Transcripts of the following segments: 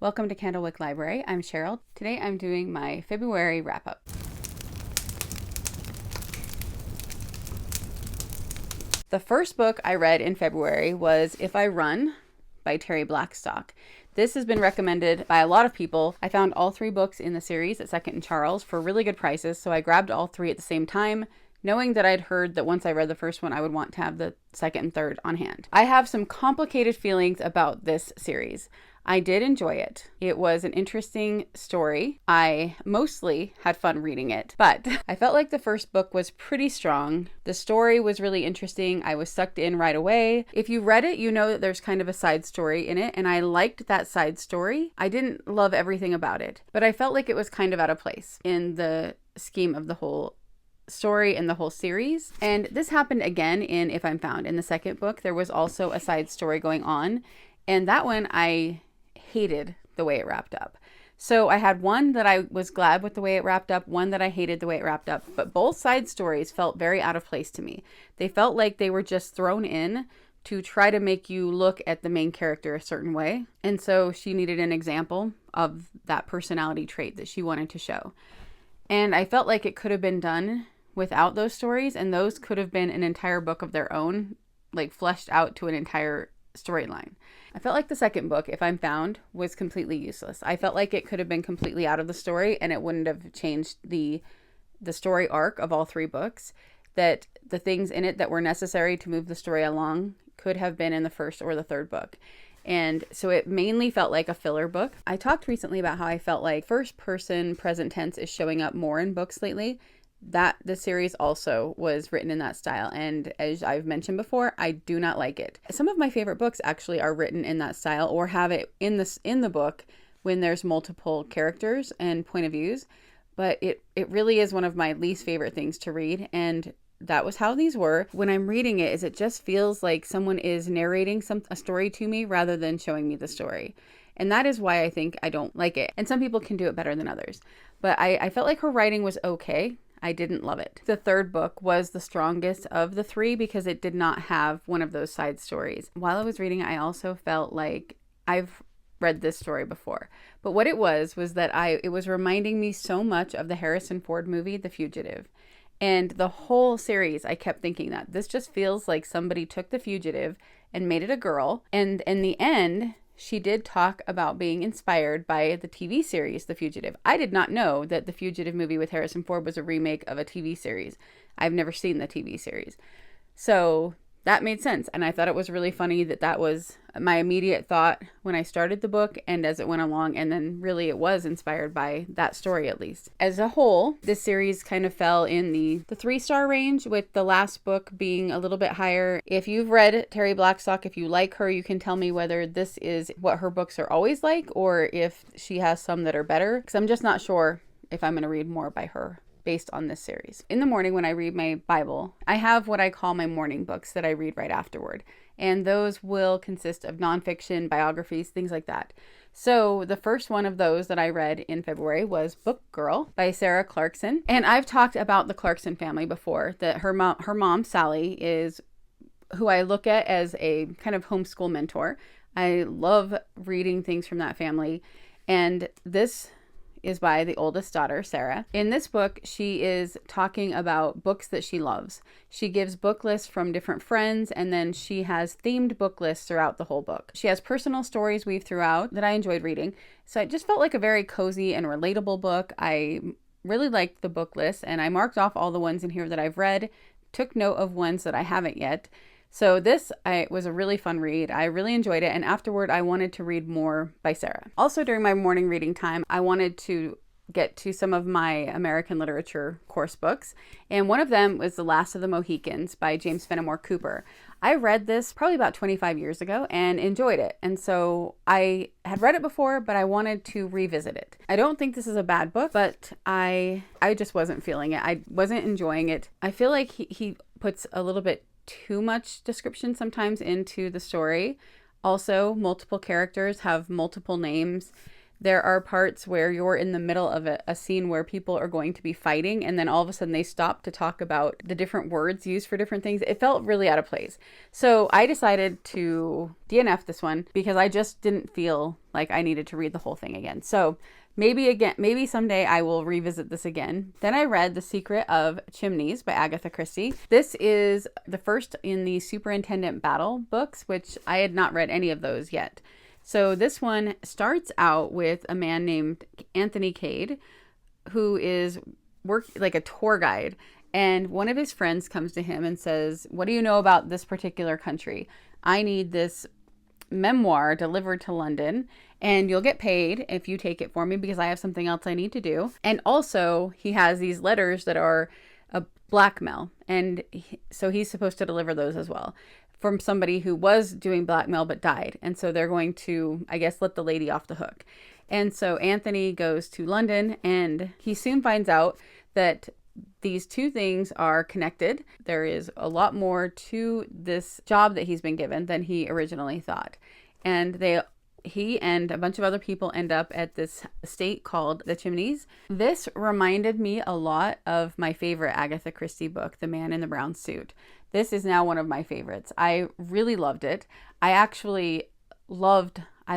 Welcome to Candlewick Library. I'm Cheryl. Today I'm doing my February wrap-up. The first book I read in February was If I Run by Terri Blackstock. This has been recommended by a lot of people. I found all three books in the series at Second and Charles for really good prices, so I grabbed all three at the same time, knowing that I'd heard that once I read the first one, I would want to have the second and third on hand. I have some complicated feelings about this series. I did enjoy it. It was an interesting story. I mostly had fun reading it, but I felt like the first book was pretty strong. The story was really interesting. I was sucked in right away. If you read it, you know that there's kind of a side story in it, and I liked that side story. I didn't love everything about it, but I felt like it was kind of out of place in the scheme of the whole story and the whole series. And this happened again in If I'm Found. In the second book, there was also a side story going on, and that one I hated the way it wrapped up. So I had one that I was glad with the way it wrapped up, one that I hated the way it wrapped up, but both side stories felt very out of place to me. They felt like they were just thrown in to try to make you look at the main character a certain way. And so she needed an example of that personality trait that she wanted to show. And I felt like it could have been done without those stories, and those could have been an entire book of their own, like fleshed out to an entire storyline. I felt like the second book, If I'm Found, was completely useless. I felt like it could have been completely out of the story and it wouldn't have changed the story arc of all three books. That the things in it that were necessary to move the story along could have been in the first or the third book. And so it mainly felt like a filler book. I talked recently about how I felt like first person present tense is showing up more in books lately. That the series also was written in that style, and as I've mentioned before, I do not like it. Some of my favorite books actually are written in that style or have it in the book when there's multiple characters and point of views, but it really is one of my least favorite things to read, and that was how these were. When I'm reading it, it just feels like someone is narrating a story to me rather than showing me the story. And that is why I think I don't like it. And some people can do it better than others. But I felt like her writing was okay. I didn't love it. The third book was the strongest of the three because it did not have one of those side stories. While I was reading, I also felt like I've read this story before. But what it was that it was reminding me so much of the Harrison Ford movie, The Fugitive. And the whole series, I kept thinking that this just feels like somebody took The Fugitive and made it a girl. And in the end, she did talk about being inspired by the TV series, The Fugitive. I did not know that the Fugitive movie with Harrison Ford was a remake of a TV series. I've never seen the TV series. So that made sense. And I thought it was really funny that was my immediate thought when I started the book and as it went along. And then really it was inspired by that story, at least. As a whole, this series kind of fell in the 3-star range, with the last book being a little bit higher. If you've read Terri Blackstock, if you like her, you can tell me whether this is what her books are always like or if she has some that are better. Because I'm just not sure if I'm going to read more by her based on this series. In the morning when I read my Bible, I have what I call my morning books that I read right afterward. And those will consist of nonfiction, biographies, things like that. So the first one of those that I read in February was Book Girl by Sarah Clarkson. And I've talked about the Clarkson family before, that her mom, Sally, is who I look at as a kind of homeschool mentor. I love reading things from that family. And this is by the oldest daughter, Sarah. In this book, she is talking about books that she loves. She gives book lists from different friends, and then she has themed book lists throughout the whole book. She has personal stories weaved throughout that I enjoyed reading. So it just felt like a very cozy and relatable book. I really liked the book list, and I marked off all the ones in here that I've read, took note of ones that I haven't yet. So this was a really fun read. I really enjoyed it. And afterward, I wanted to read more by Sarah. Also, during my morning reading time, I wanted to get to some of my American literature course books. And one of them was The Last of the Mohicans by James Fenimore Cooper. I read this probably about 25 years ago and enjoyed it. And so I had read it before, but I wanted to revisit it. I don't think this is a bad book, but I just wasn't feeling it. I wasn't enjoying it. I feel like he puts a little bit too much description sometimes into the story. Also, multiple characters have multiple names. There are parts where you're in the middle of a scene where people are going to be fighting, and then all of a sudden they stop to talk about the different words used for different things. It felt really out of place. So I decided to DNF this one because I just didn't feel like I needed to read the whole thing again. So maybe someday I will revisit this again. Then I read The Secret of Chimneys by Agatha Christie. This is the first in the Superintendent Battle books, which I had not read any of those yet. So this one starts out with a man named Anthony Cade, who is like a tour guide. And one of his friends comes to him and says, "What do you know about this particular country? I need this memoir delivered to London, and you'll get paid if you take it for me because I have something else I need to do." And also he has these letters that are a blackmail. And so he's supposed to deliver those as well, from somebody who was doing blackmail but died. And so they're going to, I guess, let the lady off the hook. And so Anthony goes to London, and he soon finds out that these two things are connected. There is a lot more to this job that he's been given than he originally thought. And he and a bunch of other people end up at this estate called the Chimneys. This reminded me a lot of my favorite Agatha Christie book, The Man in the Brown Suit. This is now one of my favorites. I really loved it. I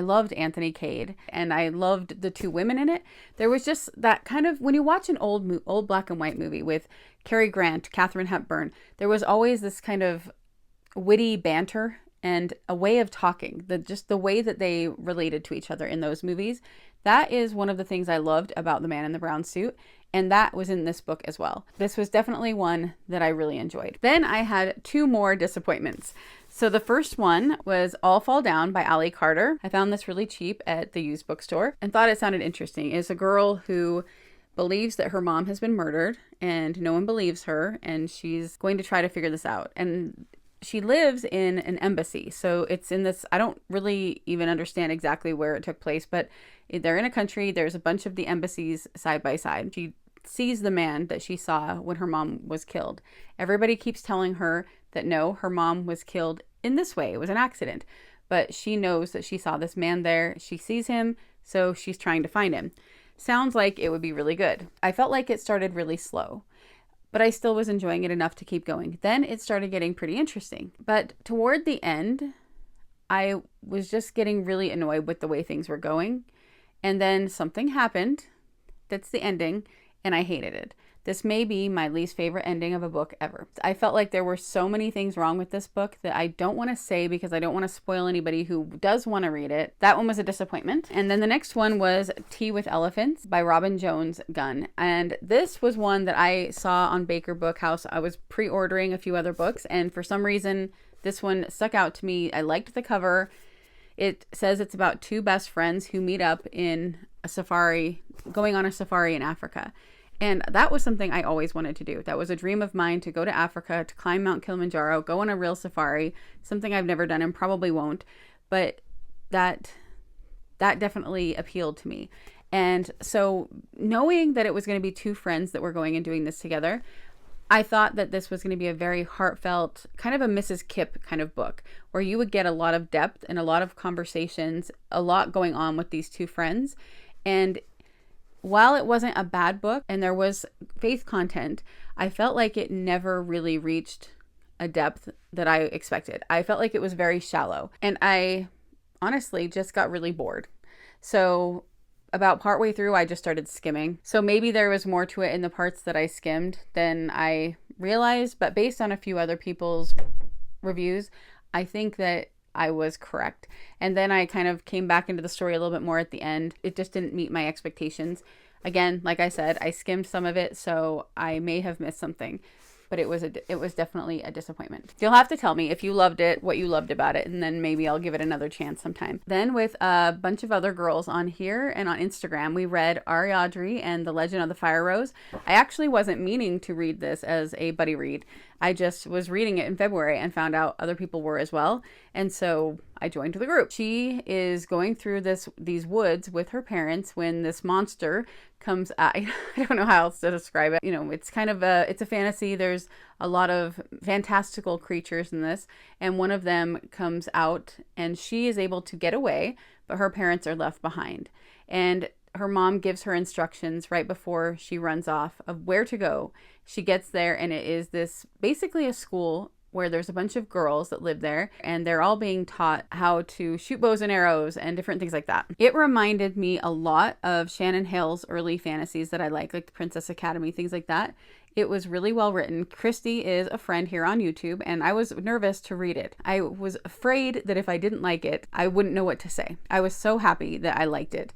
loved Anthony Cade, and I loved the two women in it. There was just that kind of, when you watch an old black and white movie with Cary Grant, Katharine Hepburn, there was always this kind of witty banter and a way of talking, just the way that they related to each other in those movies. That is one of the things I loved about The Man in the Brown Suit, and that was in this book as well. This was definitely one that I really enjoyed. Then I had two more disappointments. So the first one was All Fall Down by Ally Carter. I found this really cheap at the used bookstore and thought it sounded interesting. It's a girl who believes that her mom has been murdered and no one believes her, and she's going to try to figure this out. And she lives in an embassy. So it's in this, I don't really even understand exactly where it took place, but they're in a country. There's a bunch of the embassies side by side. She sees the man that she saw when her mom was killed. Everybody keeps telling her that no, her mom was killed in this way. It was an accident. But she knows that she saw this man there. She sees him, so she's trying to find him. Sounds like it would be really good. I felt like it started really slow, but I still was enjoying it enough to keep going. Then it started getting pretty interesting. But toward the end, I was just getting really annoyed with the way things were going. And then something happened. That's the ending. And I hated it. This may be my least favorite ending of a book ever. I felt like there were so many things wrong with this book that I don't want to say because I don't want to spoil anybody who does want to read it. That one was a disappointment. And then the next one was Tea with Elephants by Robin Jones Gunn. And this was one that I saw on Baker Bookhouse. I was pre-ordering a few other books, and for some reason this one stuck out to me. I liked the cover. It says it's about two best friends who meet up in a safari, going on a safari in Africa. And that was something I always wanted to do. That was a dream of mine, to go to Africa, to climb Mount Kilimanjaro, go on a real safari, something I've never done and probably won't. But that definitely appealed to me. And so knowing that it was going to be two friends that were going and doing this together, I thought that this was going to be a very heartfelt, kind of a Mrs. Kipp kind of book, where you would get a lot of depth and a lot of conversations, a lot going on with these two friends. And while it wasn't a bad book and there was faith content, I felt like it never really reached a depth that I expected. I felt like it was very shallow, and I honestly just got really bored. So about partway through, I just started skimming. So maybe there was more to it in the parts that I skimmed than I realized, but based on a few other people's reviews, I think that I was correct. And then I kind of came back into the story a little bit more at the end. It just didn't meet my expectations. Again, like I said, I skimmed some of it, so I may have missed something, but it was definitely a disappointment. You'll have to tell me if you loved it, what you loved about it, and then maybe I'll give it another chance sometime. Then with a bunch of other girls on here and on Instagram, we read Ariadre and the Legend of the Fire Rose. I actually wasn't meaning to read this as a buddy read. I just was reading it in February and found out other people were as well. And so I joined the group. She is going through these woods with her parents when this monster comes. I don't know how else to describe it. You know, it's kind of it's a fantasy. There's there's a lot of fantastical creatures in this, and one of them comes out and she is able to get away, but her parents are left behind. And her mom gives her instructions right before she runs off of where to go. She gets there and it is this basically a school where there's a bunch of girls that live there, and they're all being taught how to shoot bows and arrows and different things like that. It reminded me a lot of Shannon Hale's early fantasies that I like the Princess Academy, things like that. It was really well written. Kristi is a friend here on YouTube, and I was nervous to read it. I was afraid that if I didn't like it, I wouldn't know what to say. I was so happy that I liked it.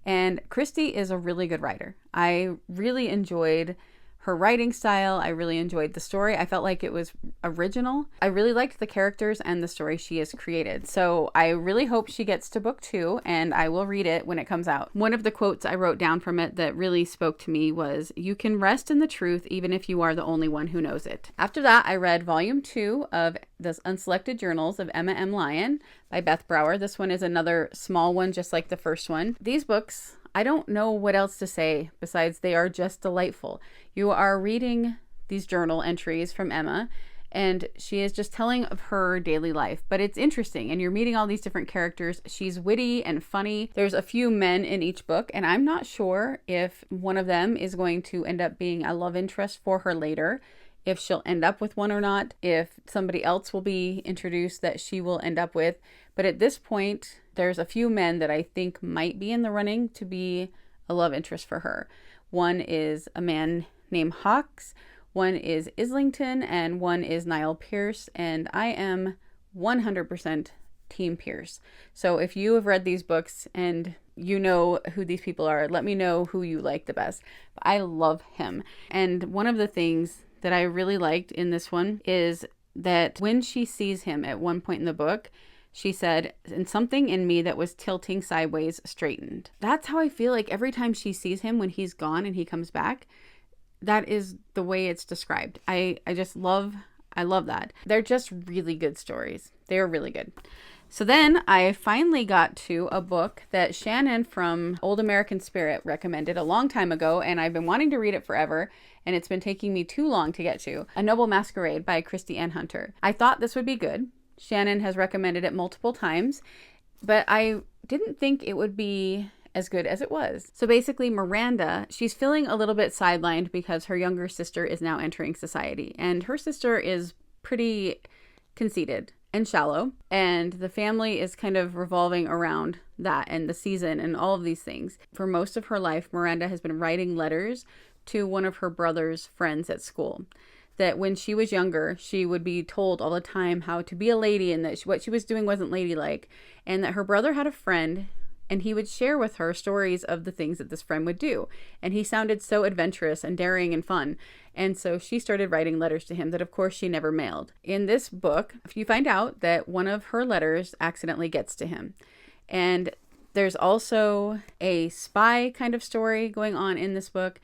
And Kristi is a really good writer. I really enjoyed her writing style. I really enjoyed the story. I felt like it was original. I really liked the characters and the story she has created. So I really hope she gets to book 2, and I will read it when it comes out. One of the quotes I wrote down from it that really spoke to me was, "You can rest in the truth even if you are the only one who knows it." After that, I read volume 2 of the Unselected Journals of Emma M. Lyon by Beth Brower. This one is another small one, just like the first one. These books, I don't know what else to say besides they are just delightful. You are reading these journal entries from Emma, and she is just telling of her daily life, but it's interesting, and you're meeting all these different characters. She's witty and funny. There's a few men in each book, and I'm not sure if one of them is going to end up being a love interest for her later, if she'll end up with one or not, if somebody else will be introduced that she will end up with. But at this point, there's a few men that I think might be in the running to be a love interest for her. One is a man named Hawks, one is Islington, and one is Niall Pierce, and I am 100% Team Pierce. So if you have read these books and you know who these people are, let me know who you like the best. But I love him. And one of the things that I really liked in this one is that when she sees him at one point in the book, she said, "And something in me that was tilting sideways straightened." That's how I feel like every time she sees him when he's gone and he comes back. That is the way it's described. I love that. They're just really good stories. They're really good. So then I finally got to a book that Shannon from Old American Spirit recommended a long time ago, and I've been wanting to read it forever, and it's been taking me too long to get to. A Noble Masquerade by Christie and Hunter. I thought this would be good. Shannon has recommended it multiple times, but I didn't think it would be as good as it was. So basically, Miranda, she's feeling a little bit sidelined because her younger sister is now entering society, and her sister is pretty conceited and shallow, and the family is kind of revolving around that and the season and all of these things. For most of her life, Miranda has been writing letters to one of her brother's friends at school. That when she was younger, she would be told all the time how to be a lady, and that what she was doing wasn't ladylike, and that her brother had a friend, and he would share with her stories of the things that this friend would do. And he sounded so adventurous and daring and fun. And so she started writing letters to him that, of course, she never mailed. In this book, you find out that one of her letters accidentally gets to him. And there's also a spy kind of story going on in this book.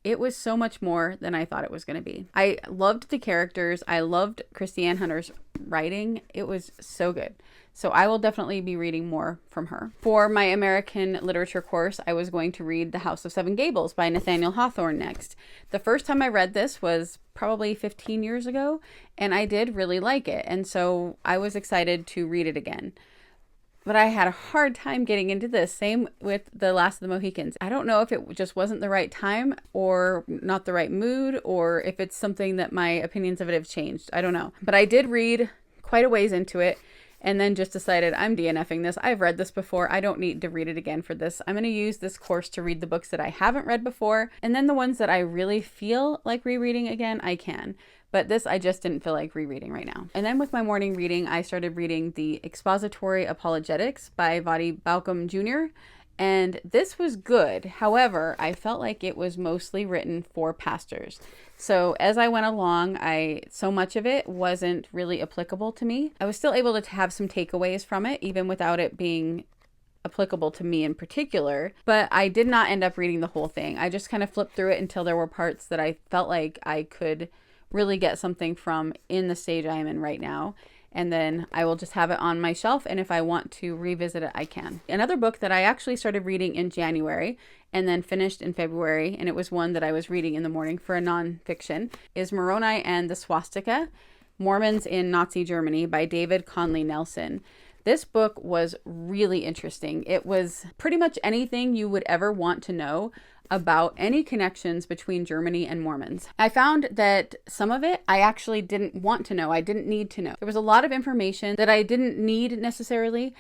It was so much more than I thought it was going to be. I loved the characters. I loved Christie Ann Hunter's writing. It was so good. So I will definitely be reading more from her. For my American literature course, I was going to read The House of Seven Gables by Nathanial Hawthorne next. The first time I read this was probably 15 years ago, and I did really like it. And so I was excited to read it again. But I had a hard time getting into this. Same with The Last of the Mohicans. I don't know if it just wasn't the right time or not the right mood, or if it's something that my opinions of it have changed. I don't know. But I did read quite a ways into it and then just decided I'm DNFing this. I've read this before. I don't need to read it again for this. I'm going to use this course to read the books that I haven't read before. And then the ones that I really feel like rereading again, I can. But this, I just didn't feel like rereading right now. And then with my morning reading, I started reading the Expository Apologetics by Voddie Baucham Jr. And this was good. However, I felt like it was mostly written for pastors. So as I went along, so much of it wasn't really applicable to me. I was still able to have some takeaways from it, even without it being applicable to me in particular, but I did not end up reading the whole thing. I just kind of flipped through it until there were parts that I felt like I could really get something from in the stage I am in right now. and then I will just have it on my shelf, and if I want to revisit it, I can. Another book that I actually started reading in January and then finished in February, and it was one that I was reading in the morning for a nonfiction, is Moroni and the Swastika, Mormons in Nazi Germany by David Conley Nelson. This book was really interesting. It was pretty much anything you would ever want to know about any connections between Germany and Mormons. I found that some of it I actually didn't want to know. I didn't need to know. There was a lot of information that I didn't need necessarily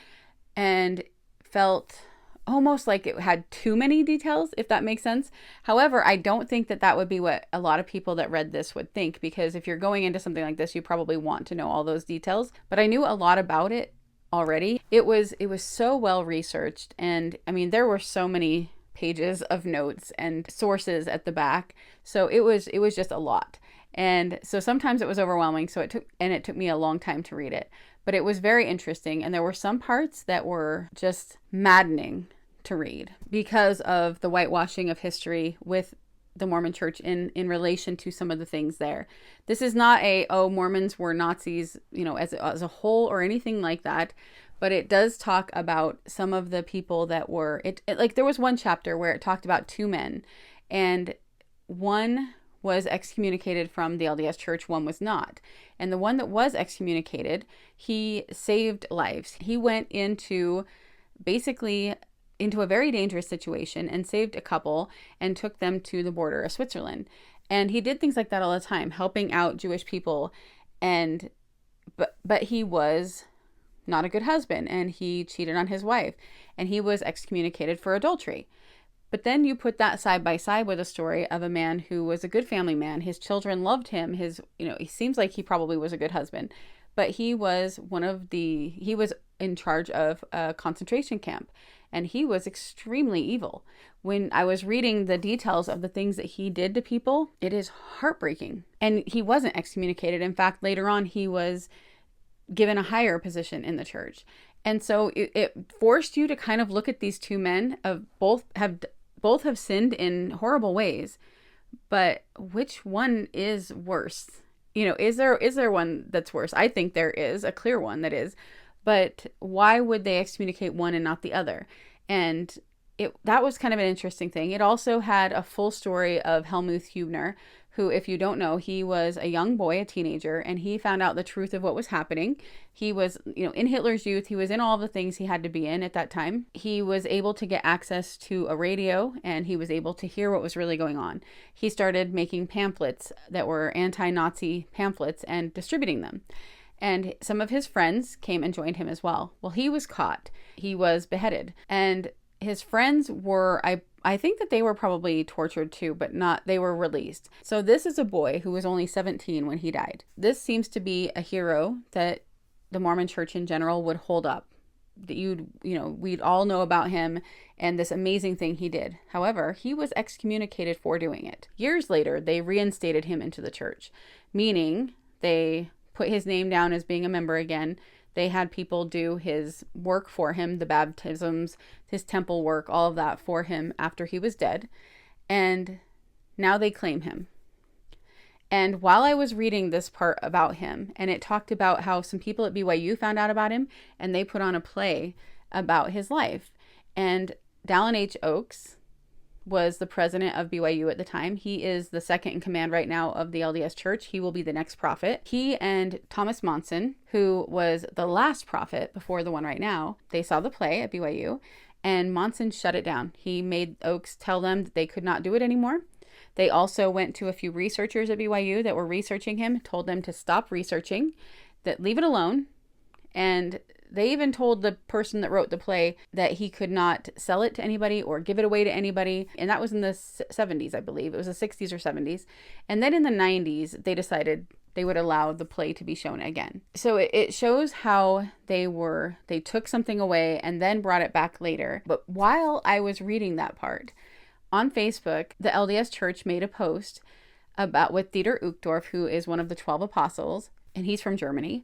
and felt almost like it had too many details, if that makes sense. However, I don't think that that would be what a lot of people that read this would think, because if you're going into something like this, you probably want to know all those details. But I knew a lot about it already. It was so well researched, and I mean, there were so many pages of notes and sources at the back. So it was just a lot. And so sometimes it was overwhelming. So it took me a long time to read it, but it was very interesting. And there were some parts that were just maddening to read because of the whitewashing of history with the Mormon church in relation to some of the things there. This is not Mormons were Nazis, as a whole or anything like that. But it does talk about some of the people that were, like there was one chapter where it talked about two men, and one was excommunicated from the LDS church, one was not. And the one that was excommunicated, he saved lives. He went into a very dangerous situation and saved a couple and took them to the border of Switzerland. And he did things like that all the time, helping out Jewish people. But he was not a good husband, and he cheated on his wife, and he was excommunicated for adultery. But then you put that side by side with a story of a man who was a good family man. His children loved him. He seems like he probably was a good husband, but he was in charge of a concentration camp, and he was extremely evil. When I was reading the details of the things that he did to people, it is heartbreaking. And he wasn't excommunicated. In fact, later on, he was given a higher position in the church. And so it forced you to kind of look at these two men of both have sinned in horrible ways, but which one is worse? Is there one that's worse? I think there is a clear one that is, but why would they excommunicate one and not the other? And that was kind of an interesting thing. It also had a full story of Helmuth Hubner, who, if you don't know, he was a young boy, a teenager, and he found out the truth of what was happening. He was, in Hitler's youth, he was in all the things he had to be in at that time. He was able to get access to a radio, and he was able to hear what was really going on. He started making pamphlets that were anti-Nazi pamphlets and distributing them. And some of his friends came and joined him as well. Well, he was caught. He was beheaded. And his friends were, I think that they were probably tortured too, but they were released. So this is a boy who was only 17 when he died. This seems to be a hero that the Mormon church in general would hold up. That we'd all know about him and this amazing thing he did. However, he was excommunicated for doing it. Years later, they reinstated him into the church, meaning they put his name down as being a member again. They had people do his work for him, the baptisms, his temple work, all of that for him after he was dead. And now they claim him. And while I was reading this part about him, and it talked about how some people at BYU found out about him, and they put on a play about his life. And Dallin H. Oaks was the president of BYU at the time. He is the second in command right now of the LDS Church. He will be the next prophet. He and Thomas Monson, who was the last prophet before the one right now, they saw the play at BYU, and Monson shut it down. He made Oaks tell them that they could not do it anymore. They also went to a few researchers at BYU that were researching him, told them to stop researching, that leave it alone, and they even told the person that wrote the play that he could not sell it to anybody or give it away to anybody. And that was in the 70s, I believe. It was the 60s or 70s. And then in the 90s, they decided they would allow the play to be shown again. So it shows how they took something away and then brought it back later. But while I was reading that part, on Facebook, the LDS Church made a post with Dieter Uchtdorf, who is one of the 12 apostles, and he's from Germany,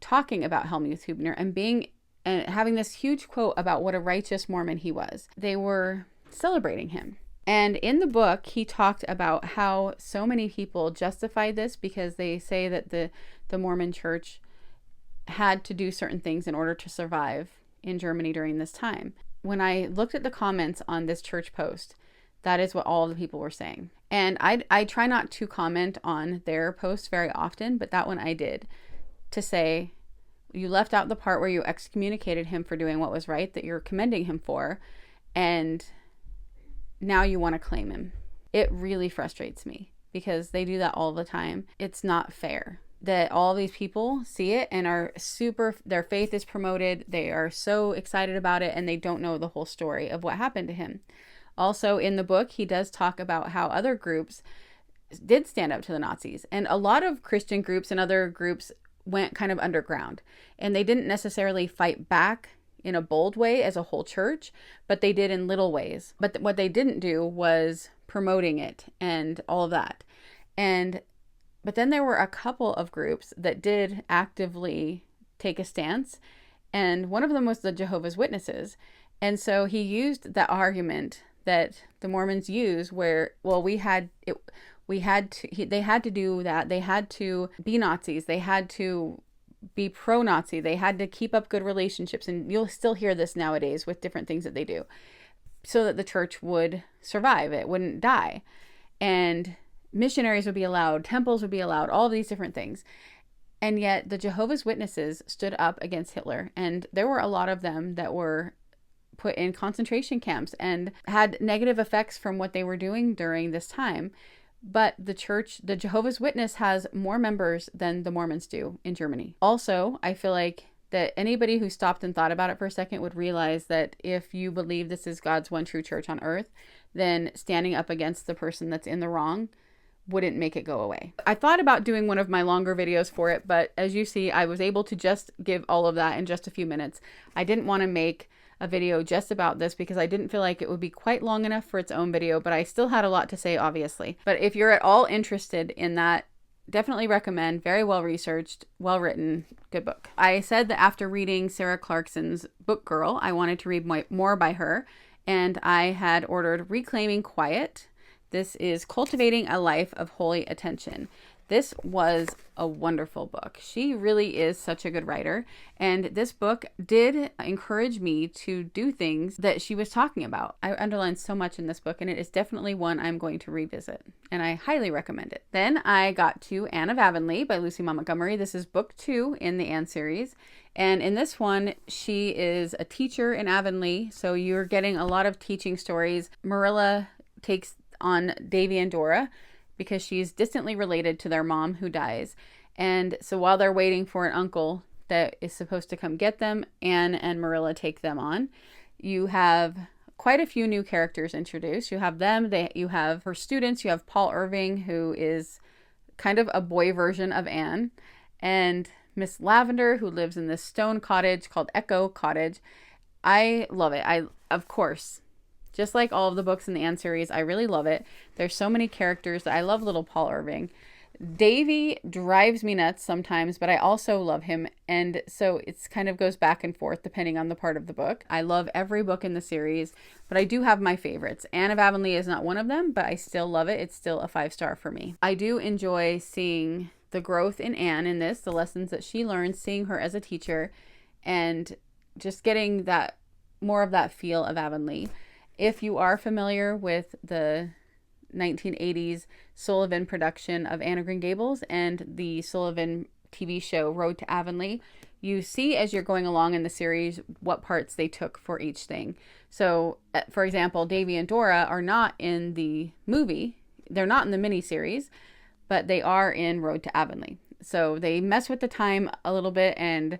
talking about Helmuth Hubner and having this huge quote about what a righteous Mormon he was. They were celebrating him. And in the book, he talked about how so many people justify this because they say that the Mormon church had to do certain things in order to survive in Germany during this time. When I looked at the comments on this church post, that is what all the people were saying. And I try not to comment on their posts very often, but that one I did, to say, you left out the part where you excommunicated him for doing what was right, that you're commending him for, and now you want to claim him. It really frustrates me because they do that all the time. It's not fair that all these people see it and are their faith is promoted. They are so excited about it, and they don't know the whole story of what happened to him. Also, in the book, he does talk about how other groups did stand up to the Nazis. And a lot of Christian groups and other groups went kind of underground. And they didn't necessarily fight back in a bold way as a whole church, but they did in little ways. But what they didn't do was promoting it and all of that. But then there were a couple of groups that did actively take a stance. And one of them was the Jehovah's Witnesses. And so he used that argument that the Mormons use where, well, they had to do that. They had to be Nazis. They had to be pro-Nazi. They had to keep up good relationships. And you'll still hear this nowadays with different things that they do, so that the church would survive. It wouldn't die. And missionaries would be allowed, temples would be allowed, all of these different things. And yet the Jehovah's Witnesses stood up against Hitler. And there were a lot of them that were put in concentration camps and had negative effects from what they were doing during this time. But the Jehovah's Witness, has more members than the Mormons do in Germany. Also, I feel like that anybody who stopped and thought about it for a second would realize that if you believe this is God's one true church on earth, then standing up against the person that's in the wrong wouldn't make it go away. I thought about doing one of my longer videos for it, but as you see, I was able to just give all of that in just a few minutes. I didn't want to make a video just about this because I didn't feel like it would be quite long enough for its own video, but I still had a lot to say, obviously. But if you're at all interested in that, definitely recommend. Very well researched, well written, good book. I said that after reading Sarah Clarkson's book Girl, I wanted to read more by her, and I had ordered Reclaiming Quiet. This is Cultivating a Life of Holy Attention. This was a wonderful book. She really is such a good writer. And this book did encourage me to do things that she was talking about. I underlined so much in this book, and it is definitely one I'm going to revisit. And I highly recommend it. Then I got to Anne of Avonlea by Lucy Montgomery. This is book 2 in the Anne series. And in this one, she is a teacher in Avonlea. So you're getting a lot of teaching stories. Marilla takes on Davy and Dora, because she's distantly related to their mom who dies. And so while they're waiting for an uncle that is supposed to come get them, Anne and Marilla take them on. You have quite a few new characters introduced. You have them, you have her students, you have Paul Irving, who is kind of a boy version of Anne, and Miss Lavender, who lives in this stone cottage called Echo Cottage. I love it. Of course, just like all of the books in the Anne series, I really love it. There's so many characters. I love little Paul Irving. Davy drives me nuts sometimes, but I also love him. And so it's kind of goes back and forth depending on the part of the book. I love every book in the series, but I do have my favorites. Anne of Avonlea is not one of them, but I still love it. It's still a 5-star for me. I do enjoy seeing the growth in Anne in this, the lessons that she learns, seeing her as a teacher, and just getting that more of that feel of Avonlea. If you are familiar with the 1980s Sullivan production of Anne of Green Gables and the Sullivan TV show Road to Avonlea, you see as you're going along in the series what parts they took for each thing. So, for example, Davy and Dora are not in the movie. They're not in the miniseries, but they are in Road to Avonlea. So they mess with the time a little bit and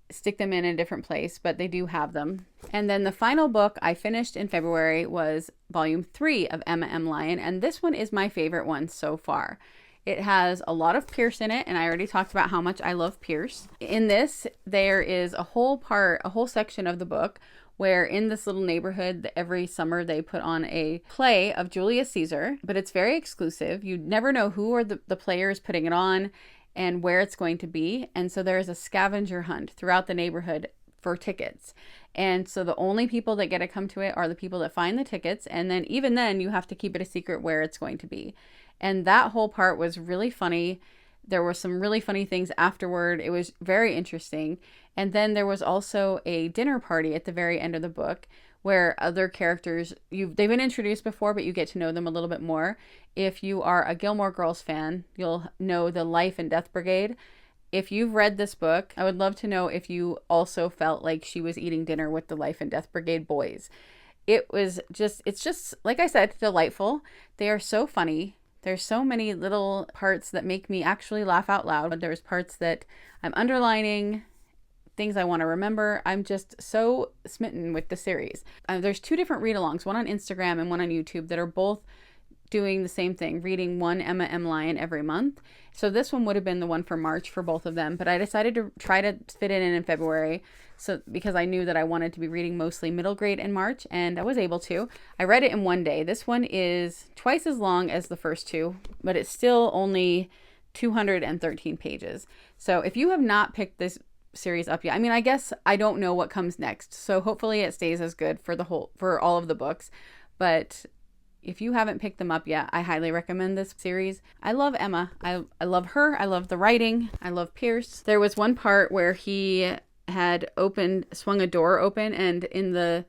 stick them in a different place, but they do have them. And then the final book I finished in February was volume 3 of Emma M. Lyon, and this one is my favorite one so far. It has a lot of Pierce in it, and I already talked about how much I love Pierce. In this, there is a whole section of the book where in this little neighborhood, every summer they put on a play of Julius Caesar, but it's very exclusive. You never know who are the players putting it on and where it's going to be. And so there is a scavenger hunt throughout the neighborhood for tickets. And so the only people that get to come to it are the people that find the tickets. And then even then you have to keep it a secret where it's going to be. And that whole part was really funny. There were some really funny things afterward. It was very interesting. And then there was also a dinner party at the very end of the book where other characters, they've been introduced before, but you get to know them a little bit more. If you are a Gilmore Girls fan, you'll know the Life and Death Brigade. If you've read this book, I would love to know if you also felt like she was eating dinner with the Life and Death Brigade boys. It's just, like I said, delightful. They are so funny. There's so many little parts that make me actually laugh out loud. There's parts that I'm underlining, things I want to remember. I'm just so smitten with the series. There's 2 different read-alongs, one on Instagram and one on YouTube, that are both doing the same thing, reading one Emma M. Lyon every month. So this one would have been the one for March for both of them, but I decided to try to fit it in February, so because I knew that I wanted to be reading mostly middle grade in March, and I was able to. I read it in one day. This one is twice as long as the first 2, but it's still only 213 pages. So if you have not picked this series up yet, I mean, I guess I don't know what comes next, so hopefully it stays as good for all of the books, but if you haven't picked them up yet, I highly recommend this series. I love Emma. I love her. I love the writing. I love Pierce. There was one part where he had swung a door open, and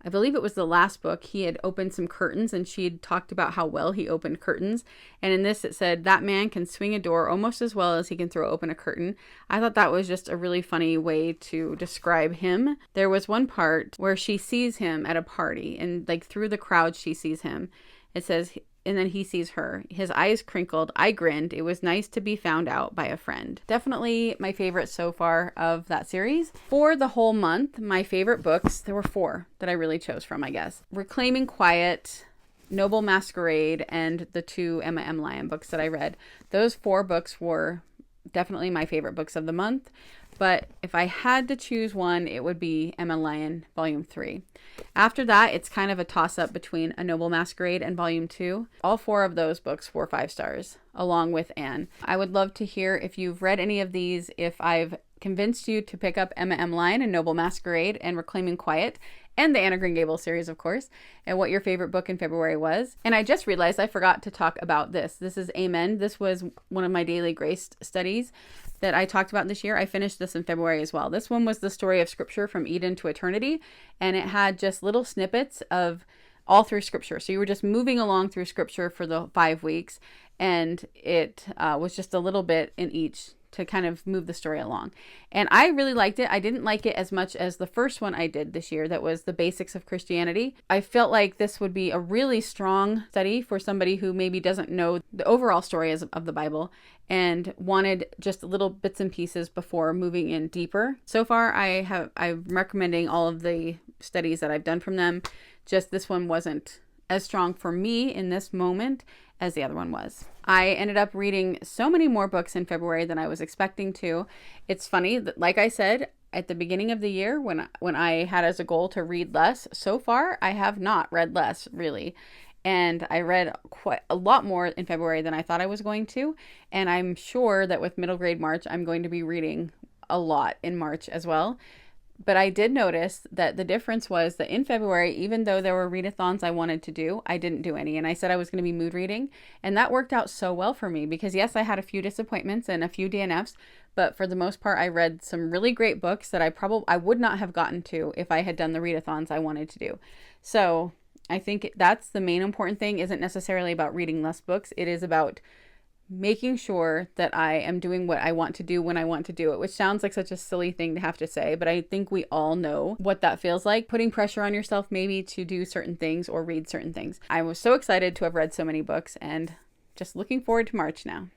I believe it was the last book, he had opened some curtains, and she had talked about how well he opened curtains. And in this, it said, that man can swing a door almost as well as he can throw open a curtain. I thought that was just a really funny way to describe him. There was one part where she sees him at a party, and like through the crowd, she sees him. It says, and then he sees her. His eyes crinkled. I grinned. It was nice to be found out by a friend. Definitely my favorite so far of that series. For the whole month, my favorite books, there were 4 that I really chose from, I guess. Reclaiming Quiet, Noble Masquerade, and the 2 Emma M. Lyon books that I read. Those 4 books were definitely my favorite books of the month. But if I had to choose one, it would be Emma Lyon, Volume 3. After that, it's kind of a toss-up between A Noble Masquerade and Volume 2. All 4 of those books were 5 stars, along with Anne. I would love to hear if you've read any of these, if I've convinced you to pick up Emma M. Lyon and Noble Masquerade and Reclaiming Quiet, and the Anne of Green Gables series, of course, and what your favorite book in February was. And I just realized I forgot to talk about this. This is Amen. This was one of my daily grace studies that I talked about this year. I finished this in February as well. This one was the story of Scripture from Eden to Eternity, and it had just little snippets of all through Scripture. So you were just moving along through Scripture for the 5 weeks, and it was just a little bit in each to kind of move the story along. And I really liked it. I didn't like it as much as the first one I did this year, that was the Basics of Christianity. I felt like this would be a really strong study for somebody who maybe doesn't know the overall story of the Bible and wanted just little bits and pieces before moving in deeper. So far, I'm recommending all of the studies that I've done from them. Just this one wasn't as strong for me in this moment as the other one was. I ended up reading so many more books in February than I was expecting to. It's funny that, like I said, at the beginning of the year, when I had as a goal to read less, so far I have not read less, really. And I read quite a lot more in February than I thought I was going to. And I'm sure that with middle grade March, I'm going to be reading a lot in March as well. But I did notice that the difference was that in February, even though there were readathons I wanted to do, I didn't do any. And I said I was going to be mood reading. And that worked out so well for me because, yes, I had a few disappointments and a few DNFs. But for the most part, I read some really great books that I would not have gotten to if I had done the readathons I wanted to do. So I think that's the main important thing. Isn't necessarily about reading less books. It is about making sure that I am doing what I want to do when I want to do it, which sounds like such a silly thing to have to say, but I think we all know what that feels like, putting pressure on yourself maybe to do certain things or read certain things. I was so excited to have read so many books and just looking forward to March now.